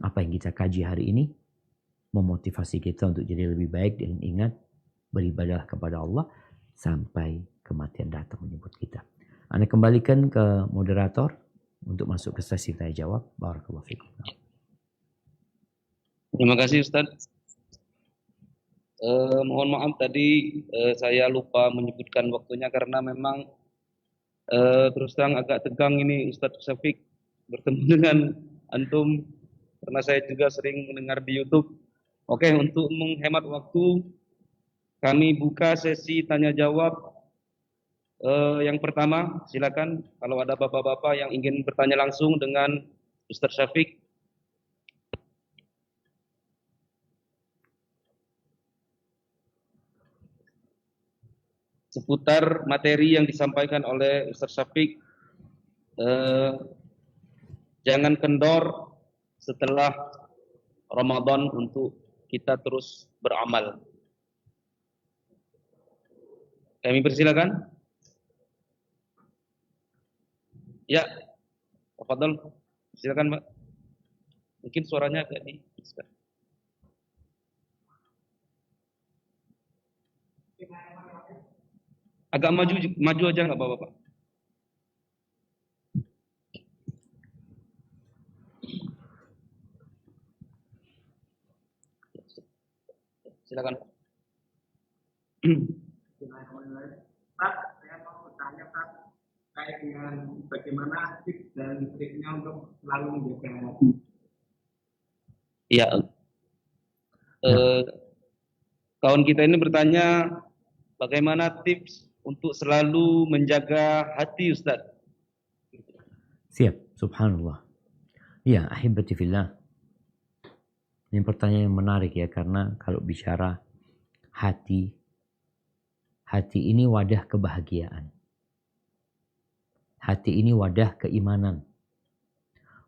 apa yang kita kaji hari ini memotivasi kita untuk jadi lebih baik dan ingat beribadah kepada Allah sampai kematian datang menyebut kita. Anda kembalikan ke moderator untuk masuk ke sesi tanya jawab. Barakallahu fikum. Terima kasih Ustaz. Mohon maaf tadi saya lupa menyebutkan waktunya karena memang terus terang agak tegang ini Ustadz Syafiq bertemu dengan antum karena saya juga sering mendengar di YouTube. Oke, untuk menghemat waktu kami buka sesi tanya jawab. Yang pertama, silakan kalau ada bapak-bapak yang ingin bertanya langsung dengan Ustadz Syafiq. Seputar materi yang disampaikan oleh Ustadz Syafiq, jangan kendor setelah Ramadan untuk kita terus beramal. Kami persilakan. Ya, tafadhol. Silakan, Mbak. Mungkin suaranya agak di. Agak maju aja nggak apa-apa, Pak. Silakan. Pak, saya mau bertanya Pak, terkait dengan bagaimana tips dan triknya untuk selalu menjaga hati. Iya. Kawan kita ini bertanya bagaimana tips untuk selalu menjaga hati, Ustaz? Siap, subhanallah. Ya, ahibati fillah. Ini pertanyaan yang menarik ya, karena kalau bicara hati ini wadah kebahagiaan. Hati ini wadah keimanan.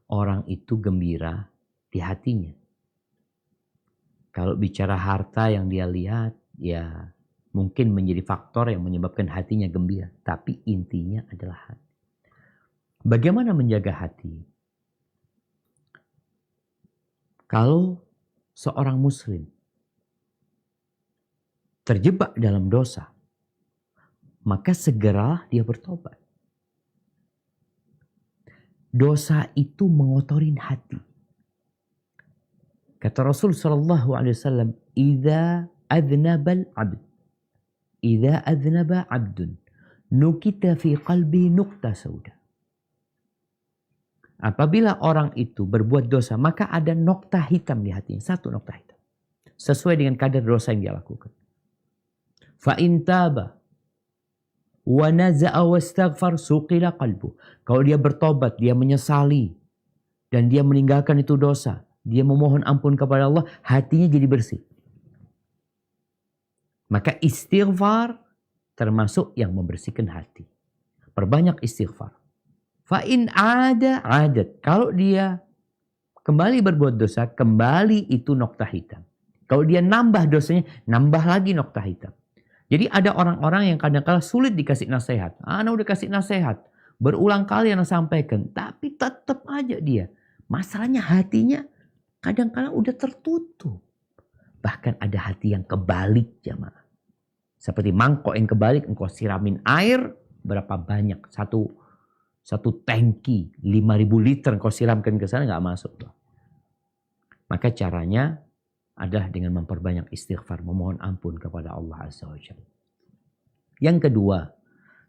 Orang itu gembira di hatinya. Kalau bicara harta yang dia lihat, ya mungkin menjadi faktor yang menyebabkan hatinya gembira. Tapi intinya adalah hati. Bagaimana menjaga hati? Kalau seorang muslim terjebak dalam dosa, maka segeralah dia bertobat. Dosa itu mengotorin hati. Kata Rasul sallallahu alaihi wasallam, "Idza adnabal 'abd, idza adnaba 'abdun, nukita fi qalbi nuqta sauda." Apabila orang itu berbuat dosa, maka ada nokta hitam di hatinya. Satu nokta hitam. Sesuai dengan kadar dosa yang dia lakukan. Fa'in taba wa naza'a wastaghfar suqila qalbu. Kalau dia bertobat, dia menyesali, dan dia meninggalkan itu dosa, dia memohon ampun kepada Allah, hatinya jadi bersih. Maka istighfar termasuk yang membersihkan hati. Perbanyak istighfar. Fa'in ada adat. Kalau dia kembali berbuat dosa, kembali itu nokta hitam. Kalau dia nambah dosanya, nambah lagi nokta hitam. Jadi ada orang-orang yang kadang-kala sulit dikasih nasihat. Anak udah kasih nasihat. Berulang kali anak sampaikan. Tapi tetap aja dia. Masalahnya hatinya kadang-kala udah tertutup. Bahkan ada hati yang kebalik jamaah. Seperti mangkok yang kebalik, engkau siramin air berapa banyak. Satu tangki 5.000 liter engkau siramkan ke sana nggak masuk tuh. Maka caranya adalah dengan memperbanyak istighfar, memohon ampun kepada Allah Azza wa Jalla. Yang kedua,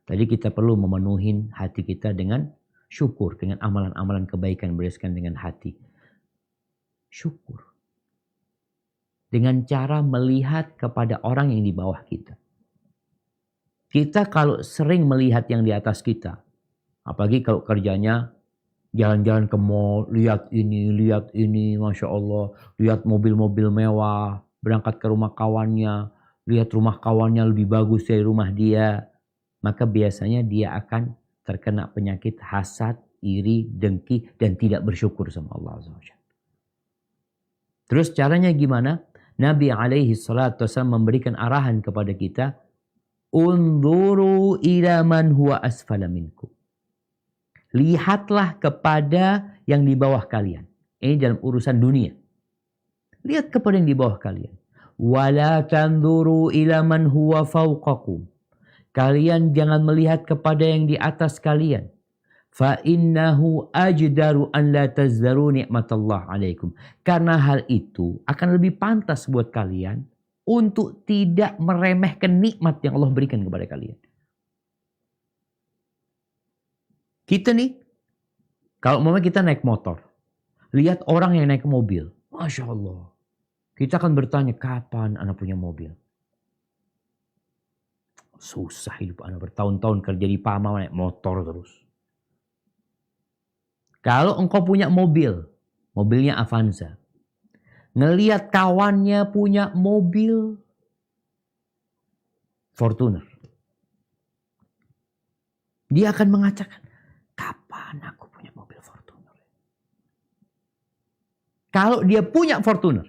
tadi kita perlu memenuhi hati kita dengan syukur, dengan amalan-amalan kebaikan berdasarkan dengan hati. Syukur. Dengan cara melihat kepada orang yang di bawah kita. Kita kalau sering melihat yang di atas kita, apalagi kalau kerjanya jalan-jalan ke mall, lihat ini, Masya Allah. Lihat mobil-mobil mewah, berangkat ke rumah kawannya, lihat rumah kawannya lebih bagus dari rumah dia. Maka biasanya dia akan terkena penyakit hasad, iri, dengki, dan tidak bersyukur sama Allah Azza wa Jalla. Terus caranya gimana? Nabi alaihi salatu wasallam memberikan arahan kepada kita, unzuru ila man huwa asfala minkum. Lihatlah kepada yang di bawah kalian. Ini dalam urusan dunia. Lihat kepada yang di bawah kalian. Wala tanzuru ila man huwa fawqakum. Kalian jangan melihat kepada yang di atas kalian. Fa innahu ajdaru an la tazdaru ni'matallah alaikum. Karena hal itu akan lebih pantas buat kalian untuk tidak meremehkan nikmat yang Allah berikan kepada kalian. Kita nih, kalau kita naik motor, lihat orang yang naik mobil, Masya Allah. Kita akan bertanya, kapan anak punya mobil? Susah hidup anak, bertahun-tahun kerja di Pama naik motor terus. Kalau engkau punya mobil, mobilnya Avanza, ngelihat kawannya punya mobil Fortuner, dia akan mengatakan, kapan aku punya mobil Fortuner? Kalau dia punya Fortuner,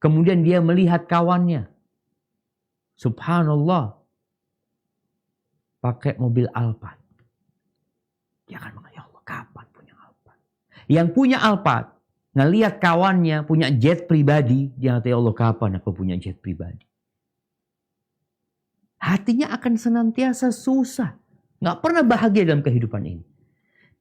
kemudian dia melihat kawannya, subhanallah, pakai mobil Alphard, dia akan mengatakan, ya Allah, kapan punya Alphard? Yang punya Alphard, ngelihat kawannya punya jet pribadi, dia kata, ya Allah, kapan aku punya jet pribadi? Hatinya akan senantiasa susah. Nggak pernah bahagia dalam kehidupan ini.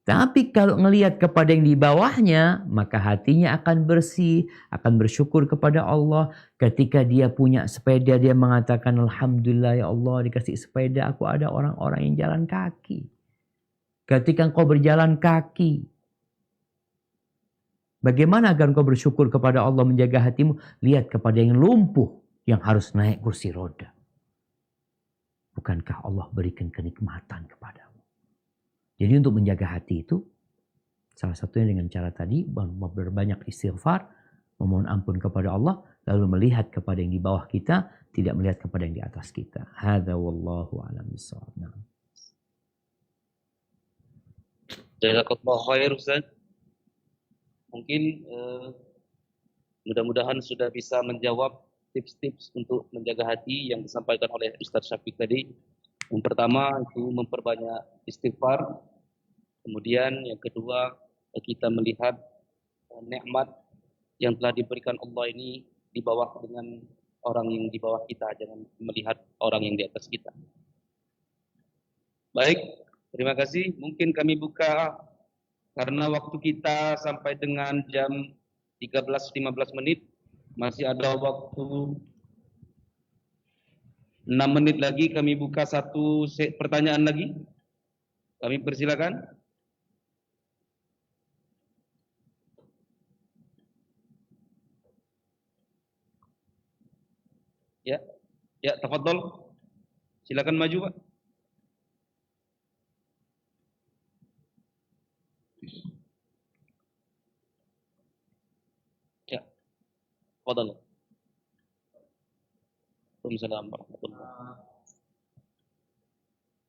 Tapi kalau ngelihat kepada yang di bawahnya, maka hatinya akan bersih, akan bersyukur kepada Allah. Ketika dia punya sepeda, dia mengatakan, alhamdulillah ya Allah dikasih sepeda, aku ada orang-orang yang jalan kaki. Ketika engkau berjalan kaki, bagaimana agar engkau bersyukur kepada Allah, menjaga hatimu? Lihat kepada yang lumpuh, yang harus naik kursi roda. Bukankah Allah berikan kenikmatan kepadamu? Jadi untuk menjaga hati itu, salah satunya dengan cara tadi, berbanyak istighfar, memohon ampun kepada Allah, lalu melihat kepada yang di bawah kita, tidak melihat kepada yang di atas kita. Hadza wallahu a'lam bishawab. Jazakallahu khair Ustaz. Mungkin mudah-mudahan sudah bisa menjawab tips-tips untuk menjaga hati yang disampaikan oleh Ustaz Syafiq tadi. Yang pertama itu memperbanyak istighfar. Kemudian yang kedua, kita melihat nikmat yang telah diberikan Allah ini di bawah dengan orang yang di bawah kita, jangan melihat orang yang di atas kita. Baik, terima kasih. Mungkin kami buka karena waktu kita sampai dengan jam 13.15 menit. Masih ada waktu 6 menit lagi, kami buka satu pertanyaan lagi. Kami persilakan. Ya, ya, tafadhol. Silakan maju, Pak. Ya, tafadhol. Waalaikumsalam warahmatullahi wabarakatuh.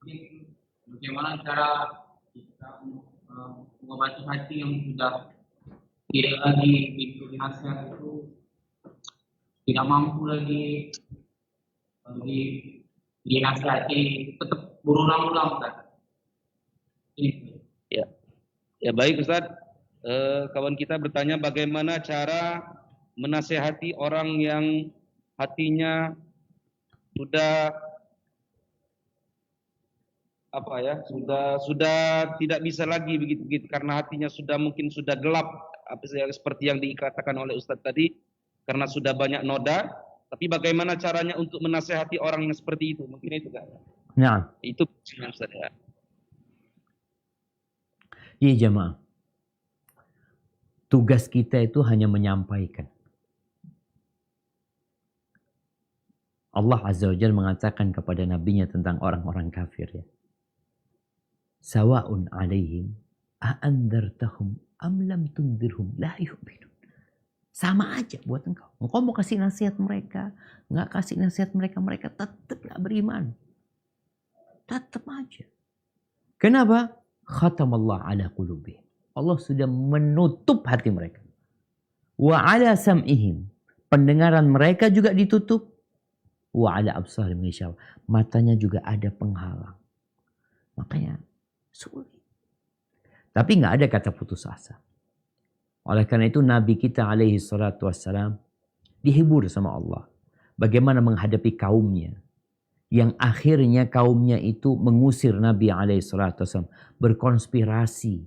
Ini bagaimana cara kita mengobati hati yang sudah tidak lagi diberi nasihat itu, tidak mampu lagi dinasihati, tetap berulang-ulang, Ustaz. Ini. Ya, ya baik Ustaz. Kawan kita bertanya bagaimana cara menasehati orang yang hatinya sudah apa ya, sudah tidak bisa lagi begitu karena hatinya sudah mungkin sudah gelap, seperti yang dikatakan oleh Ustadz tadi, karena sudah banyak noda. Tapi bagaimana caranya untuk menasehati orang yang seperti itu? Mungkin itu kan? Nah, Itu Ustadz ya. iya jemaah. Tugas kita itu hanya menyampaikan. Allah Azza wa Jalla mengatakan kepada nabinya tentang orang-orang kafir ya. Sawa'un alaihim a'andartahum am lam tundirhum la yu'minun. Sama aja buat engkau. Engkau mau kasih nasihat mereka, nggak kasih nasihat mereka, mereka tetap nggak beriman. Tetap aja. Kenapa? Khatamallah ala qulubihim. Allah sudah menutup hati mereka. Wa ala sam'ihim. Pendengaran mereka juga ditutup. Wa ala absarihim ghishawa. Matanya juga ada penghalang. Makanya sulit. Tapi nggak ada kata putus asa. Oleh karena itu Nabi kita alaihi salatu wassalam dihibur sama Allah. Bagaimana menghadapi kaumnya. Yang akhirnya kaumnya itu mengusir Nabi alaihi salatu wassalam. Berkonspirasi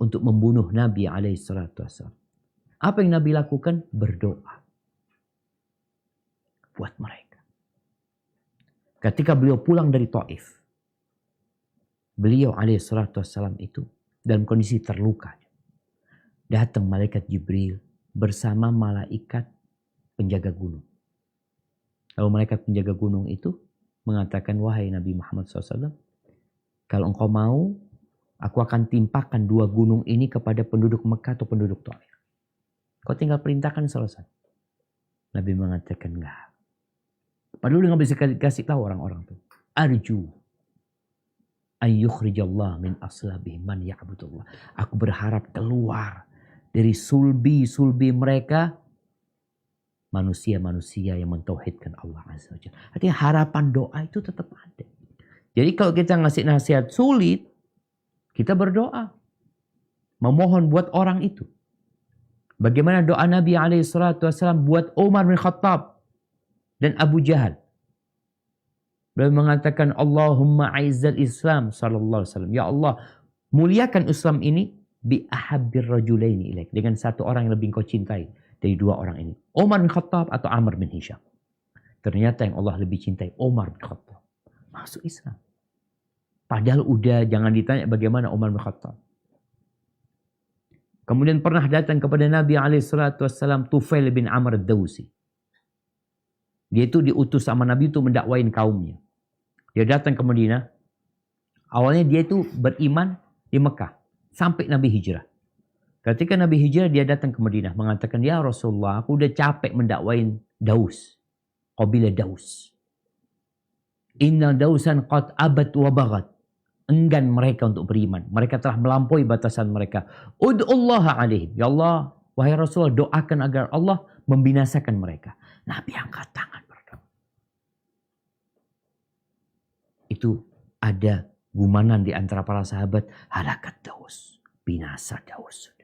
untuk membunuh Nabi alaihi salatu wassalam. Apa yang Nabi lakukan? Berdoa. Buat mereka. Ketika beliau pulang dari Taif. Beliau alaihi salatu wassalam itu dalam kondisi terluka. Datang malaikat Jibril bersama malaikat penjaga gunung. Lalu malaikat penjaga gunung itu mengatakan, wahai Nabi Muhammad SAW, kalau engkau mau, aku akan timpakan dua gunung ini kepada penduduk Mekah atau penduduk Taif. Kau tinggal perintahkan selesai. Nabi mengatakan, enggak. Padahal dia nggak bisa kasih tahu orang-orang itu. Arju an yukhrijallah min aslabihim man ya'budullah. Aku berharap keluar dari sulbi-sulbi mereka manusia-manusia yang mentauhidkan Allah Azza wa Jalla. Artinya harapan doa itu tetap ada. Jadi kalau kita ngasih nasihat sulit, kita berdoa. Memohon buat orang itu. Bagaimana doa Nabi SAW buat Umar bin Khattab dan Abu Jahal. Beliau mengatakan, Allahumma aizzal Islam sallallahu alaihi wasallam. Ya Allah, muliakan Islam ini bi ahabbir rajulaini ilaik. Dengan satu orang yang lebih kau cintai dari dua orang ini. Umar bin Khattab atau Amr bin Hisham. Ternyata yang Allah lebih cintai Umar bin Khattab. Masuk Islam. Padahal udah jangan ditanya bagaimana Umar bin Khattab. Kemudian pernah datang kepada Nabi SAW Tufail bin Amr ad-Dawsi. Dia itu diutus sama Nabi itu mendakwain kaumnya. Dia datang ke Madinah. Awalnya dia itu beriman di Mekah. Sampai Nabi hijrah. Ketika Nabi hijrah dia datang ke Madinah. Mengatakan, ya Rasulullah, aku udah capek mendakwain Daus. Qabilah Daus. Inna Dausan qad abad wa bagat. Enggan mereka untuk beriman. Mereka telah melampaui batasan mereka. Ud'ullaha alaihim. Ya Allah, wahai Rasulullah, doakan agar Allah membinasakan mereka. Nabi angkat tangan berdoa. Itu ada gumanan di antara para sahabat. Halakat Daus. Binasa Daus.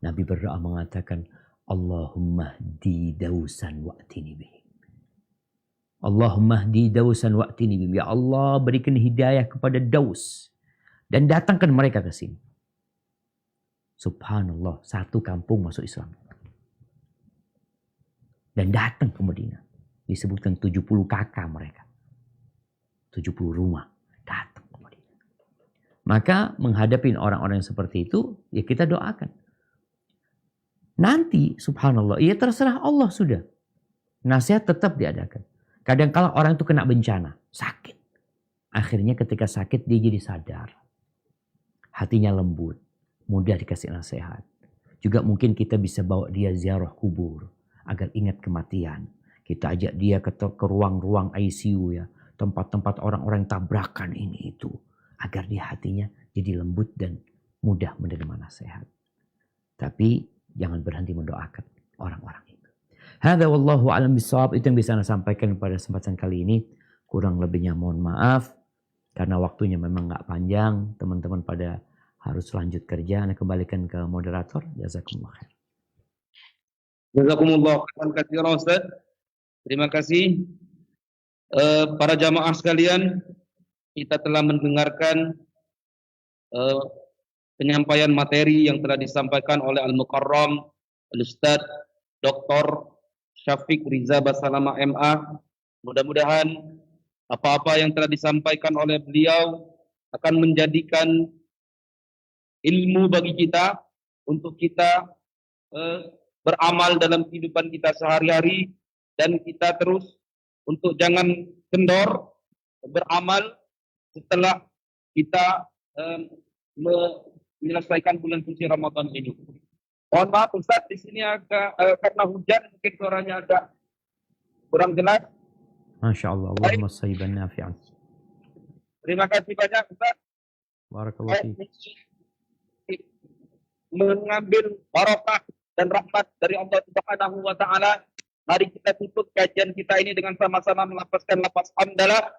Nabi berdoa mengatakan, Allahumma hdi Dausan wa'tini bihim. Allahumma hdi Dausan wa'tini bihim. Ya Allah, berikan hidayah kepada Daus. Dan datangkan mereka ke sini. Subhanallah, satu kampung masuk Islam. Dan datang ke Madinah. Disebutkan 70 kakak mereka. 70 rumah. Datang ke Madinah. Maka menghadapi orang-orang yang seperti itu, ya kita doakan. Nanti, subhanallah, ya terserah Allah sudah. Nasihat tetap diadakan. Kadang-kala orang itu kena bencana, sakit. Akhirnya ketika sakit dia jadi sadar. Hatinya lembut, mudah dikasih nasihat. Juga mungkin kita bisa bawa dia ziarah kubur agar ingat kematian. Kita ajak dia ke ruang-ruang ICU ya, tempat-tempat orang-orang tabrakan ini itu, agar dia hatinya jadi lembut dan mudah menerima nasihat. Tapi jangan berhenti mendoakan orang-orang itu. Hadza wallahu a'lam bishawab, itu yang bisa saya sampaikan pada kesempatan kali ini. Kurang lebihnya mohon maaf karena waktunya memang nggak panjang. Teman-teman pada harus lanjut kerja. Anda kembalikan ke moderator. Jazakumullah khair. Jazakumullah khairan katsiran Ustaz. Terima kasih para jamaah sekalian. Kita telah mendengarkan penyampaian materi yang telah disampaikan oleh Al-Mukarram Al-Ustaz Dr. Syafiq Riza Basalama MA. Mudah-mudahan apa-apa yang telah disampaikan oleh beliau akan menjadikan ilmu bagi kita untuk kita beramal dalam kehidupan kita sehari-hari, dan kita terus untuk jangan kendor beramal setelah kita menyelesaikan bulan suci Ramadan ini. Mohon maaf Ustaz, di sini agak karena hujan mungkin suaranya agak kurang jelas. Masya Allah. Allahumma sayyiban nafi'an. Terima kasih banyak Ustaz. Barakallahu fiik. Mengambil barokah dan rahmat dari Allah Subhanahu wa taala. Mari kita tutup kajian kita ini dengan sama-sama melafazkan lafaz hamdalah.